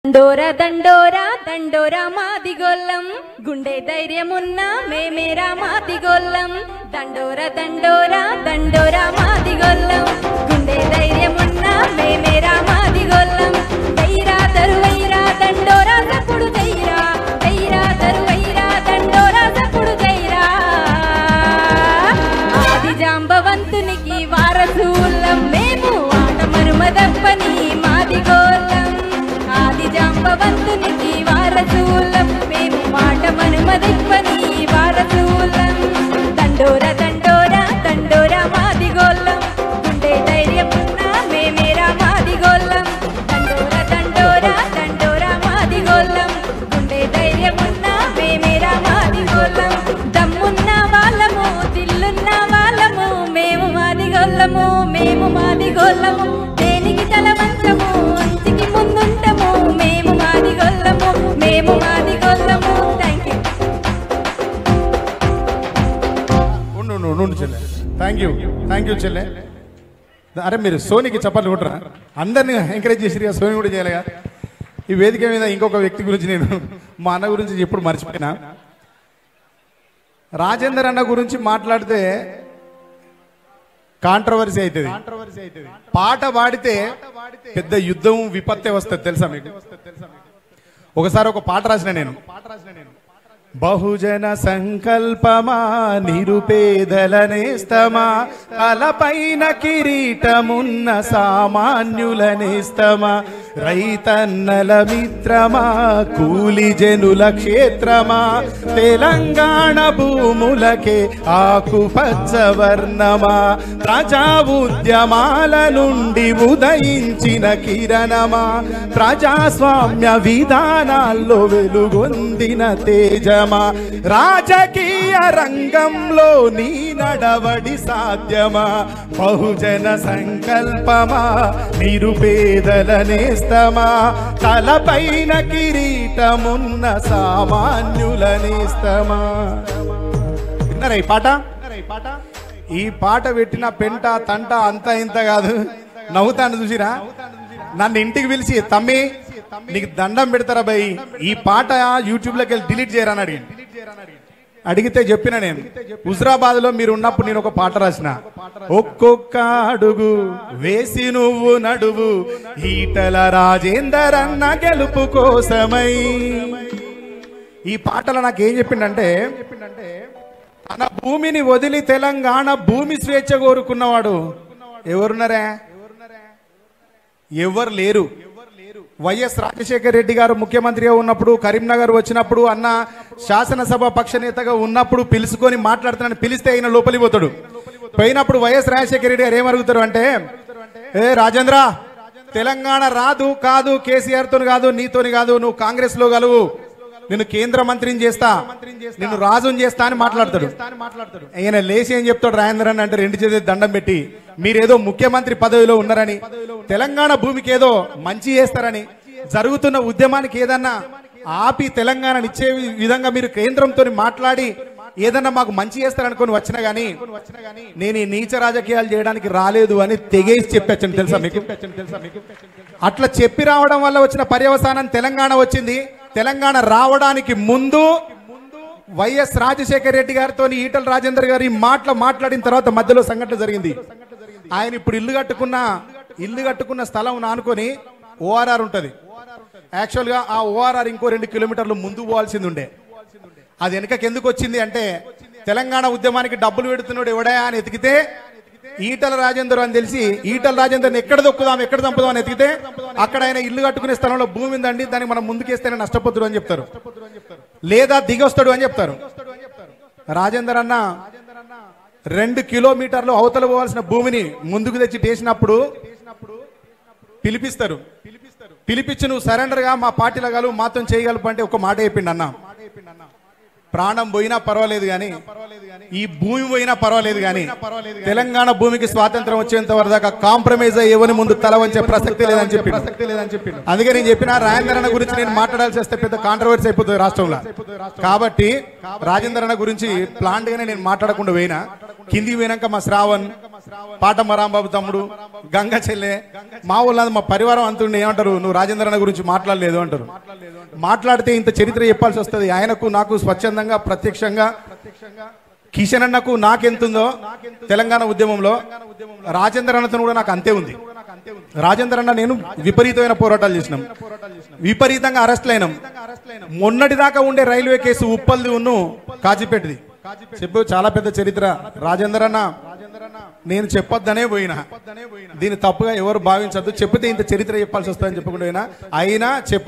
దండోరా దండోరా దండోరా మాదిగోళ్ళం గుండె ధైర్యమున్న మేమేరా మాదిగోళ్ళం దండోరా దండోరా దండోరా మాదిగోళ్ళం గుండె ధైర్యమున్న మేమేరా మాదిగోళ్ళం వైరా దరువైరా దండోరా సప్పుడు జైరా వైరా దరువైరా దండోరా సప్పుడు జైరా ఆది జాంబవంతునికి వారసులం మేము ఆట మరుమదప్పని మాదిగోళ్ళం ఆది జాంబవంతునికి వారసులం మేము మాట మనుమదప్పని వారసులం దండోరా దండోరా దండోరా మాదిగోళ్ళం గుండె ధైర్యమున్న మేమేరా మాదిగోళ్ళం దండోరా దండోరా దండోరా మాదిగోళ్ళం గుండె ధైర్యమున్న మేమేరా మాదిగోళ్ళం దమ్మున్న వాళ్ళము దిల్లున్న వాళ్ళము మేము మాదిగోళ్ళము మేము మాదిగోళ్ళము దేనికి తల వంచము అంచికి ముందుంటము మేము మాదిగోళ్ళము మేము మాదిగోళ్ళము థ్యాంక్ యూ చెల్లె. అరే మీరు సోనీకి చప్పట్లు కొట్టరా, అందరినీ ఎంకరేజ్ చేసిరుగా, సోనీ కూడా చేయాలిగా. ఈ వేదిక మీద ఇంకొక వ్యక్తి గురించి నేను మా అన్న గురించి ఎప్పుడు మర్చిపోయినా. రాజేందర్ అన్న గురించి మాట్లాడితే కాంట్రవర్సీ అవుతుంది. పాట పాడితే పెద్ద యుద్ధం విపత్తే వస్తుంది తెలుసా మీకు. ఒకసారి ఒక పాట రాసిన నేను, బహుజన సంకల్పమా నిరుపేదల నేస్తమా తలపైన కిరీటమున్న సామాన్యుల నేస్తమా రైతన్నల మిత్రమా కూలి జనుల క్షేత్రమా తెలంగాణ భూములకే ఆకుపచ్చ వర్ణమా ప్రజా ఉద్యమాల నుండి ఉదయించిన కిరణమా ప్రజాస్వామ్య విధానాల్లో వెలుగొందిన తేజమా రాజకీయ రంగంలో నీ నడవడి సాధ్యమా బహుజన సంకల్పమా నిరుపేదల నేస్తమా తలపైన కిరీటమున్న సామాన్యుల నేస్తమా. విన్నారా ఈ పాట? ఈ పాట పెట్టిన పెంట తంట అంతా ఇంత కాదు, నవ్వుతాను చూసిరా. నన్ను ఇంటికి పిలిచి తమ్మి నీకు దండం పెడతారా భయ్ ఈ పాట యూట్యూబ్లోకి వెళ్ళి డిలీట్ చేయరా అని అడిగితే చెప్పిన నేను, హుజరాబాద్ లో మీరు ఉన్నప్పుడు నేను ఒక పాట రాసిన, ఒక్కొక్క అడుగు వేసి నువ్వు నడువు ఈటల రాజేందర్ అన్న గెలుపు కోసమై. ఈ పాటలో నాకు ఏం చెప్పిండంటే, తన భూమిని వదిలి తెలంగాణ భూమి స్వేచ్ఛ కోరుకున్నవాడు ఎవరున్నారా? ఎవరు లేరు. వైఎస్ రాజశేఖర్ రెడ్డి గారు ముఖ్యమంత్రిగా ఉన్నప్పుడు, కరీంనగర్ వచ్చినప్పుడు, అన్న శాసనసభ పక్ష నేతగా ఉన్నప్పుడు పిలుచుకొని మాట్లాడుతున్నాను, పిలిస్తే ఆయన లోపలికి పోతాడు. పోయినప్పుడు వైఎస్ రాజశేఖర రెడ్డి గారు ఏమరుగుతారు అంటే, ఏ రాజేంద్ర తెలంగాణ రాదు కాదు, కేసీఆర్ తోని కాదు, నీతోని కాదు, నువ్వు కాంగ్రెస్ లో గలువు, నేను కేంద్ర మంత్రిని చేస్తా, నేను రాజుని చేస్తా అని మాట్లాడతాడు. ఆయన లేచి ఏం చెప్తాడు రాజేంద్ర అని అంటే, రెండు చేతి దండం పెట్టి మీరేదో ముఖ్యమంత్రి పదవిలో ఉన్నారని, తెలంగాణ భూమికి ఏదో మంచి చేస్తారని, జరుగుతున్న ఉద్యమానికి ఏదన్నా ఆపి తెలంగాణని ఇచ్చే విధంగా మీరు కేంద్రంతో మాట్లాడి ఏదన్నా మాకు మంచి చేస్తారనుకొని వచ్చినా గానీ నేను ఈ నీచ రాజకీయాలు చేయడానికి రాలేదు అని తెగేసి చెప్పొచ్చాను తెలుసా మీకు. అట్లా చెప్పి రావడం వల్ల వచ్చిన పర్యవసానం తెలంగాణ వచ్చింది. తెలంగాణ రావడానికి ముందు వైఎస్ రాజశేఖర రెడ్డి గారితో ఈటల రాజేందర్ గారు ఈ మాట్లాడిన తర్వాత మధ్యలో సంఘటన జరిగింది. ఆయన ఇప్పుడు ఇల్లు కట్టుకున్న స్థలం ఆనుకొని ఓఆర్ఆర్ ఉంటది. యాక్చువల్ గా ఆ ఓఆర్ఆర్ ఇంకో 2 కిలోమీటర్లు ముందు పోవాల్సింది ఉండే. అది వెనకకి ఎందుకు వచ్చింది అంటే, తెలంగాణ ఉద్యమానికి డబ్బులు పెడుతున్నాడు ఎవడా అని ఎతికితే ఈటల రాజేందర్ అని తెలిసి, ఈటల రాజేందర్ని ఎక్కడ దొక్కుదాం ఎక్కడ చంపుదాం అని ఎతికితే అక్కడ ఆయన ఇల్లు కట్టుకునే స్థలంలో భూమి ఉందండి, దానికి మనం ముందుకేస్తేనే నష్టపోతుడు అని చెప్తారు, లేదా దిగొస్తాడు అని చెప్తారు. రాజేందర్ అన్న 2 కిలోమీటర్లు అవతల పోవాల్సిన భూమిని ముందుకు తెచ్చి చేసినప్పుడు పిలిపించి నువ్వు సరెండర్ గా మా పార్టీలో గలవు, మాతో చేయగలపు అంటే ఒక మాట చెప్పిండు అన్న, ప్రాణం పోయినా పర్వాలేదు కానీ, ఈ భూమి పోయినా పర్వాలేదు కానీ, తెలంగాణ భూమికి స్వాతంత్రం వచ్చేంత వరకు దాకా కాంప్రమైజ్ అయ్యి ఎవరి ముందు తల వంచే ప్రసక్తి లేదని చెప్పి. అందుకే నేను చెప్పిన రాజేందర్ అన్న గురించి నేను మాట్లాడాల్సి వస్తే పెద్ద కాంట్రవర్సీ అయిపోతుంది రాష్ట్రంలో. కాబట్టి రాజేందర్ అన్న గురించి ప్లాంట్ గానే నేను మాట్లాడకుండా పోయినా. కిందికి పోయినాక మా శ్రావణ్, పాటమ్మ రాంబాబు తమ్ముడు, గంగ చెల్లె, మా ఊళ్ళో మా పరివారం అంతుండే ఏమంటారు, నువ్వు రాజేంద్ర అన్న గురించి మాట్లాడలేదు అంటారు. మాట్లాడితే ఇంత చరిత్ర చెప్పాల్సి వస్తుంది. ఆయనకు నాకు స్వచ్ఛందంగా ప్రత్యక్షంగా కిషన్ అన్నకు నాకెంతుందో తెలంగాణ ఉద్యమంలో రాజేంద్ర అన్నతో కూడా నాకు అంతే ఉంది. రాజేంద్ర అన్న నేను విపరీతమైన పోరాటాలు చేసినాం, విపరీతంగా అరెస్ట్లు అయినాం. మొన్నటి దాకా ఉండే రైల్వే కేసు ఉప్పల్ది ఉన్ను కాజీపేటది చెప్పు, చాలా పెద్ద చరిత్ర. రాజేంద్ర అన్న నేను చెప్పొద్దనే పోయినా, దీన్ని తప్పుగా ఎవరు భావించద్దు, చెప్పితే ఇంత చరిత్ర చెప్పాల్సి వస్తుందని చెప్పకుండా అయినా చెప్ప